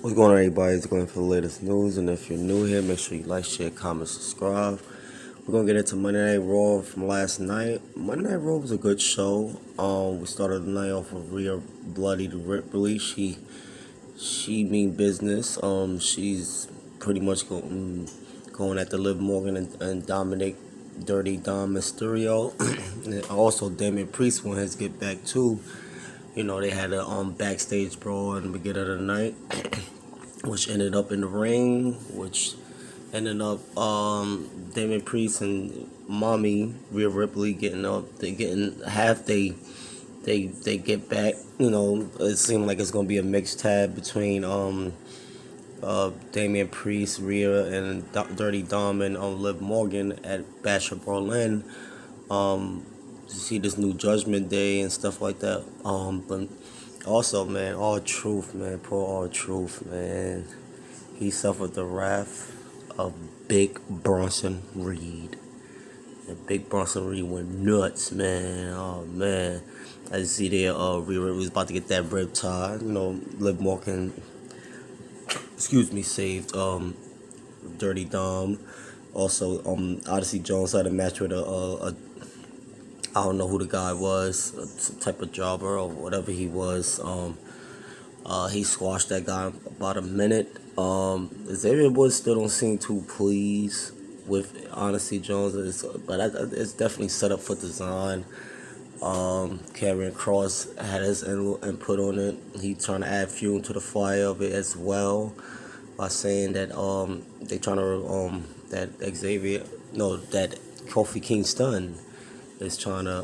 What's going on, everybody? It's going for the latest news, and if you're new here, make sure you like, share, comment, subscribe. We're gonna get into Monday Night Raw from last night. Monday Night Raw was a good show. We started the night off with Rhea Bloody the Ripley. She mean business. She's pretty much going at the Liv Morgan and Dominic Dirty Dom Mysterio. And also, Damian Priest wanted to get back too. You know, they had a backstage brawl in the beginning of the night, which ended up in the ring, which ended up Damon Priest and Mommy Rhea Ripley getting up. They getting half. They get back. You know, it seemed like it's gonna be a mixed tag between Damian Priest, Rhea, and Dirty Dom and Liv Morgan at Bash of Berlin. To see this new Judgment Day and stuff like that. But also, man, R-Truth, man, poor R-Truth, man. He suffered the wrath of Big Bronson Reed. And Big Bronson Reed went nuts, man. Oh, man. I just see there, Rhea was about to get that rib tie. You know, Liv Morgan, saved Dirty Dom. Also, Odyssey Jones had a match with a I don't know who the guy was, some type of jobber or whatever he was. He squashed that guy in about a minute. Xavier Woods still don't seem too pleased with Odyssey Jones, but it's definitely set up for design. Karrion Kross had his input on it. He trying to add fuel to the fire of it as well by saying that they trying to that Kofi Kingston is trying to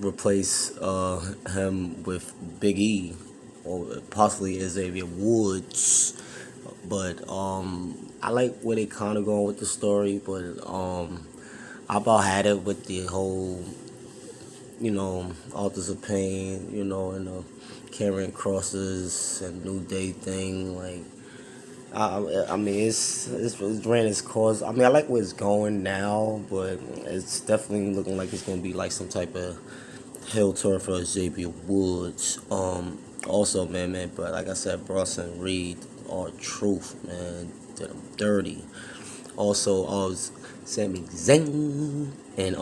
replace him with Big E or possibly Xavier Woods. But I like where they kind of going with the story. But I about had it with the whole, Authors of Pain, and the Karrion Crosses and New Day thing. Like, I mean, it's ran its course. I mean, I like where it's going now, but it's definitely looking like it's gonna be like some type of hill tour for Xavier Woods. Also, man, but like I said, Bronson Reed, R-Truth, man, did him dirty. Also, Sami Zayn and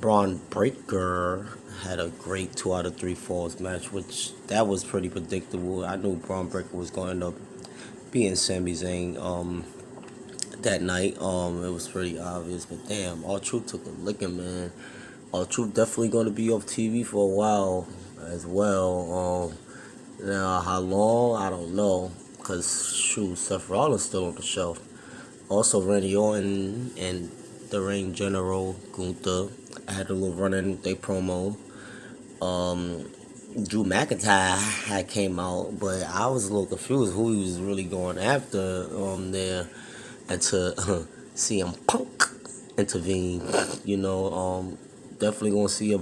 Braun Breaker had a great 2 out of 3 falls match, which that was pretty predictable. I knew Braun Breaker was going to end up being Sami Zayn that night. It was pretty obvious, but damn, R-Truth took a licking, man. R-Truth definitely going to be off TV for a while as well. Now, how long, I don't know, because Seth Rollins still on the shelf. Also, Randy Orton and the Ring General Gunther had a little run in their promo. Drew McIntyre had came out, but I was a little confused who he was really going after there, and to CM Punk intervene. Definitely gonna see a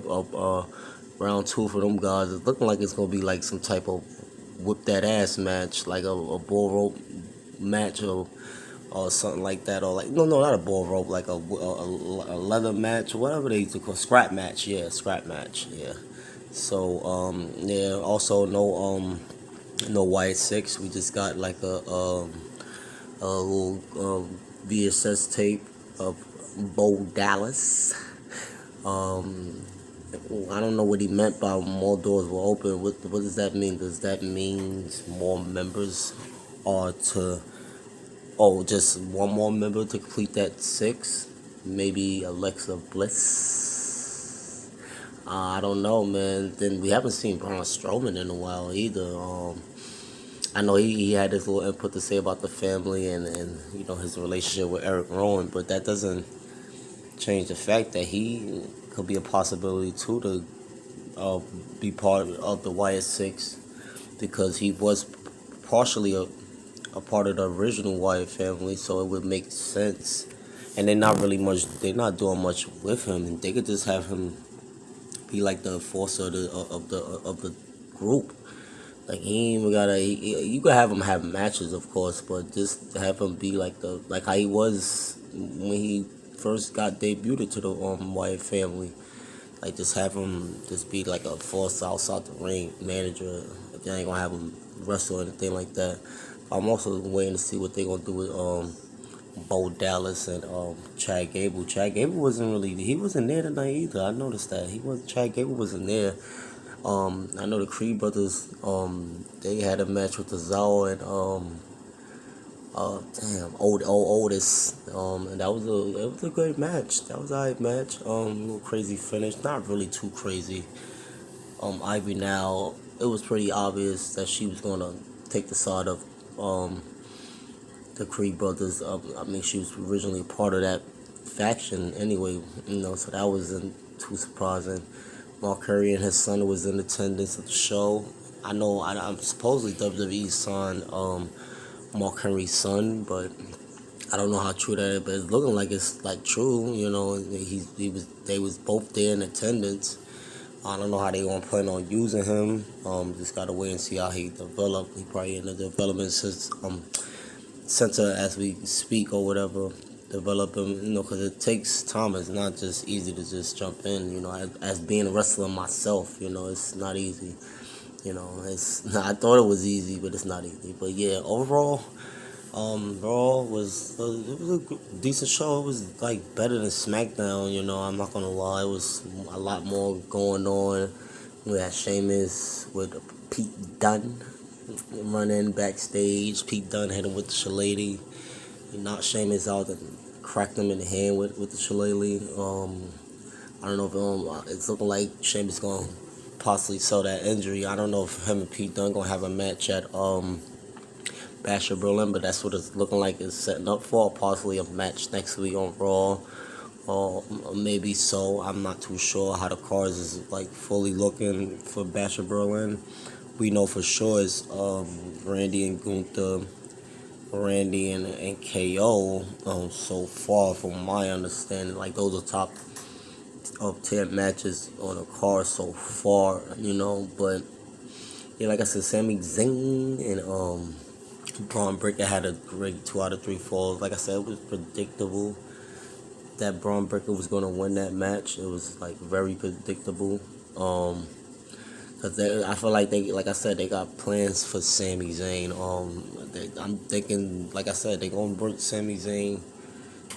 round 2 for them guys. It's looking like it's gonna be like some type of whip that ass match, like a bull rope match or something like that, or like no, not a bull rope, like a leather match, whatever they used to call scrap match. Yeah, scrap match. Yeah. So yeah. Also no Wyatt 6. We just got like a little VSS tape of Bo Dallas. I don't know what he meant by more doors were open. What does that mean? Does that mean more members are to? Oh, just one more member to complete that 6? Maybe Alexa Bliss. I don't know, man. Then we haven't seen Braun Strowman in a while either. I know he had his little input to say about the family and his relationship with Eric Rowan, but that doesn't change the fact that he could be a possibility too to be part of the Wyatt 6, because he was partially a part of the original Wyatt family, so it would make sense. And they're not doing much with him, and they could just have him be like the enforcer of the group. Like, he ain't even gotta. You could have him have matches, of course, but just have him be like how he was when he first got debuted to the Wyatt family. Like just have him just be like a force outside the ring manager. If they ain't gonna have him wrestle or anything like that. I'm also waiting to see what they gonna do with Bo Dallas and Chad Gable. Chad Gable he wasn't there tonight either. I noticed that Chad Gable wasn't there. I know the Creed brothers. They had a match with the Zao and Otis. And it was a great match. That was a alright match. A little crazy finish, not really too crazy. Ivy now, it was pretty obvious that she was gonna take the side of the Creed brothers. I mean, she was originally part of that faction anyway, so that wasn't too surprising. Mark Curry and his son was in attendance at the show. I know I'm supposedly WWE signed Mark Henry's son, but I don't know how true that is. But it's looking like it's like true. They was both there in attendance. I don't know how they gonna plan on using him. Just gotta wait and see how he develop. He probably in the development center as we speak or whatever. Develop him, because it takes time. It's not just easy to just jump in. As being a wrestler myself, it's not easy. I thought it was easy, but it's not easy. But yeah, overall, Raw was it was a decent show. It was like better than SmackDown. I'm not gonna lie. It was a lot more going on. We had Sheamus with Pete Dunne running backstage. Pete Dunne hit him with the shillelagh. He knocked Sheamus out and cracked him in the hand with the shillelagh. I don't know if it's looking like Sheamus gonna possibly sell that injury. I don't know if him and Pete Dunne gonna have a match at Bash of Berlin, but that's what it's looking like it's setting up for. Possibly a match next week on Raw, or maybe so. I'm not too sure how the cards is like fully looking for Bash of Berlin. We know for sure it's Randy and Gunther, Randy and KO. So far from my understanding, like those are top of 10 matches on the card so far, but yeah, like I said, Sami Zayn and Braun Breaker had a great 2 out of 3 falls. Like I said, it was predictable that Braun Breaker was going to win that match. It was like very predictable. Cause I feel like like I said, they got plans for Sami Zayn. I'm thinking, like I said, they gonna bring Sami Zayn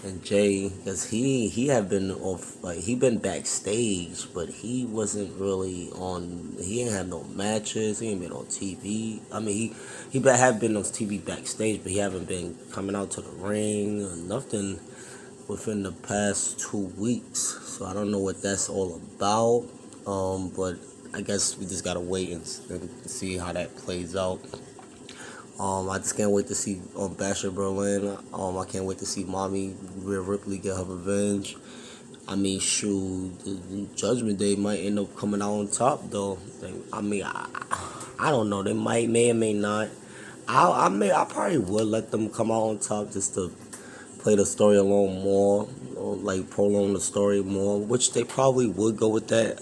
and Jay, cause he had been off, like he been backstage, but he wasn't really on. He ain't had no matches. He ain't been on TV. I mean, he have been on TV backstage, but he haven't been coming out to the ring or nothing within the past 2 weeks. So I don't know what that's all about. But I guess we just gotta wait and see how that plays out. I just can't wait to see Bash of Berlin. I can't wait to see Mommy Rhea Ripley get her revenge. I mean, shoot, the Judgment Day might end up coming out on top, though. I don't know. They may or may not. I probably would let them come out on top just to play the story along more, or like prolong the story more, which they probably would go with that.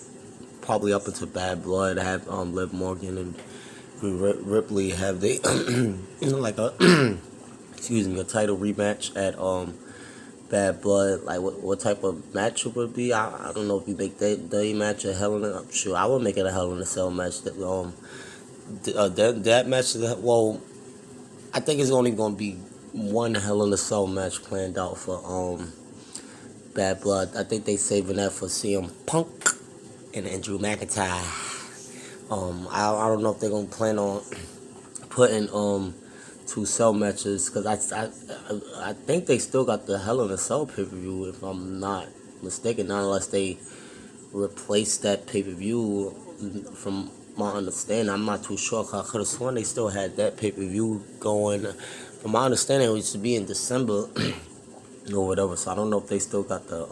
Probably up into Bad Blood, have Liv Morgan and Ripley have they like a a title rematch at Bad Blood. Like what type of match it would be? I don't know if you make that match a Hell in a, I'm sure I would make it a Hell in a Cell match. That match, well, I think it's only gonna be one Hell in a Cell match planned out for Bad Blood. I think they saving that for CM Punk and Andrew McIntyre. I don't know if they're gonna plan on putting 2 cell matches, because I think they still got the Hell in a Cell pay-per-view, if I'm not mistaken, not unless they replace that pay-per-view. From my understanding, I'm not too sure. I could have sworn they still had that pay-per-view going. From my understanding, it used to be in December or whatever. So I don't know if they still got the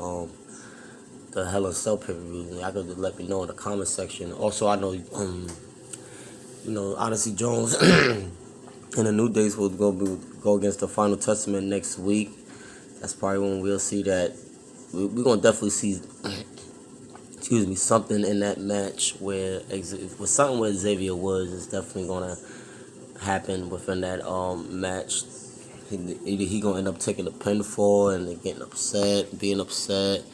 Hell in a Cell pay-per-view. I could let me know in the comment section. Also, I know Odyssey Jones and the New Days will go against the Final Testament next week. That's probably when we'll see that. We're gonna definitely see something in that match where something where Xavier Woods is definitely gonna happen within that match. Either he gonna end up taking a pinfall and getting upset, being upset.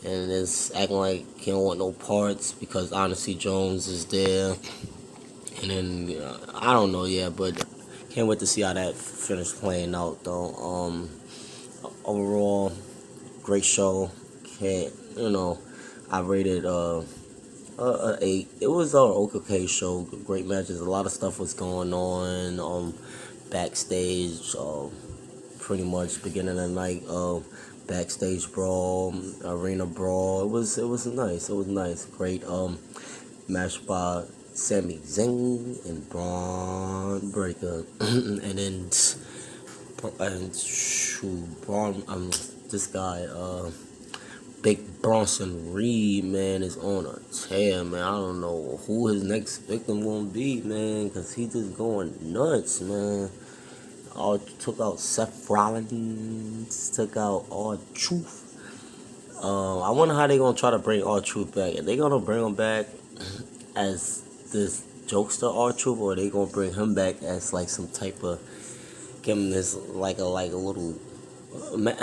and it's acting like he don't want no parts because Honesty Jones is there. And then I don't know, yeah, but can't wait to see how that finished playing out though. Overall, great show. Can't I rated a 8. It was a okay show. Great matches. A lot of stuff was going on backstage. Pretty much beginning of the night. Backstage brawl, arena brawl. It was nice. It was nice. Great match by Sami Zayn and Braun Breaker, and then Braun. This guy Big Bronson Reed, man, is on a tear, man. I don't know who his next victim gonna be, man, because he just going nuts, man. Took out Seth Rollins, took out R-Truth. I wonder how they gonna try to bring R-Truth back. Are they gonna bring him back as this jokester R-Truth, or are they gonna bring him back as like some type of, give him this like a little,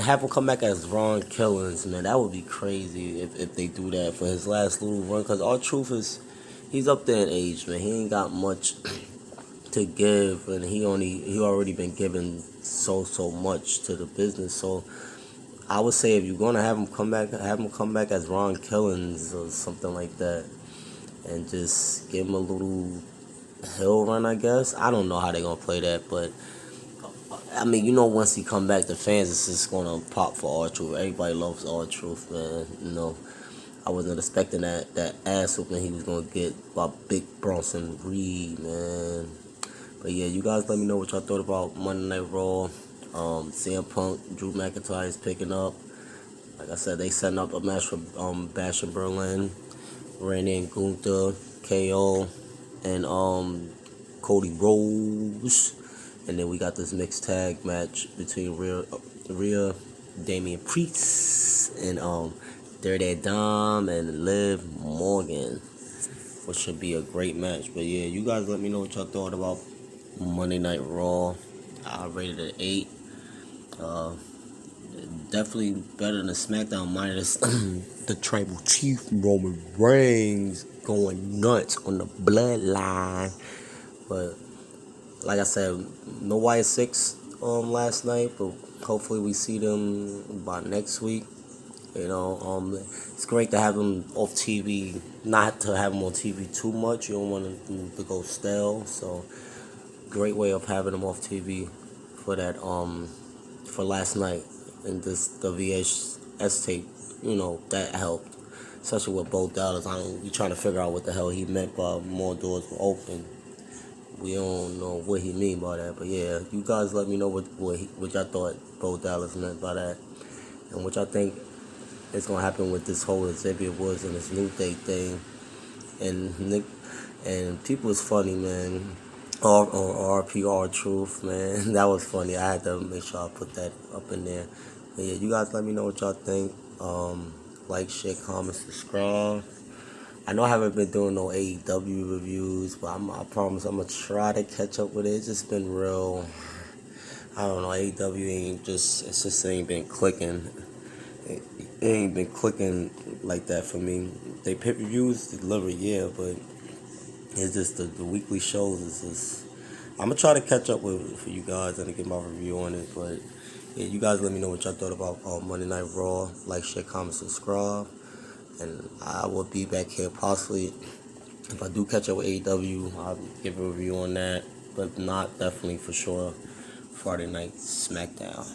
have him come back as Ron Killings, man. That would be crazy if they do that for his last little run. Cause R-Truth he's up there in age, man. He ain't got much to give, and he already been given so much to the business. So I would say if you're gonna have him come back as Ron Killings or something like that, and just give him a little hill run, I guess. I don't know how they gonna play that, but I mean, once he come back, the fans is just gonna pop for R-Truth. Everybody loves R-Truth, man. I wasn't expecting that ass whooping he was gonna get by Big Bronson Reed, man. But yeah, you guys let me know what y'all thought about Monday Night Raw. CM Punk, Drew McIntyre is picking up. Like I said, they setting up a match for Bash in Berlin, Randy and Gunther, KO, and Cody Rhodes. And then we got this mixed tag match between Rhea, Damian Priest, and Dirty Dom and Liv Morgan, which should be a great match. But yeah, you guys let me know what y'all thought about Monday Night Raw. I rated it 8. Definitely better than SmackDown minus the Tribal Chief Roman Reigns going nuts on the bloodline. But like I said, no Wyatt 6 last night, but hopefully we see them by next week. It's great to have them off TV, not to have them on TV too much. You don't want them to go stale, so great way of having them off TV for that for last night, and the VHS tape. That helped, especially with Bo Dallas. We trying to figure out what the hell he meant by more doors were open. We don't know what he mean by that, but yeah, you guys let me know what y'all thought Bo Dallas meant by that, and what y'all think is gonna happen with this whole Xavier Woods and this New Day thing. And Nick and people was funny, man. RPR Truth, man. That was funny. I had to make sure I put that up in there. But yeah, you guys let me know what y'all think. Like, share, comment, subscribe. I know I haven't been doing no AEW reviews, but I promise I'm gonna try to catch up with it. It's just been real. I don't know. AEW it just ain't been clicking. It ain't been clicking like that for me. They pay-per-views deliver, yeah, but it's just the weekly shows is just. I'm gonna try to catch up for you guys and get my review on it. But yeah, you guys let me know what y'all thought about Monday Night Raw. Like, share, comment, subscribe. And I will be back here possibly if I do catch up with AEW. I'll give a review on that, but not definitely for sure Friday Night SmackDown.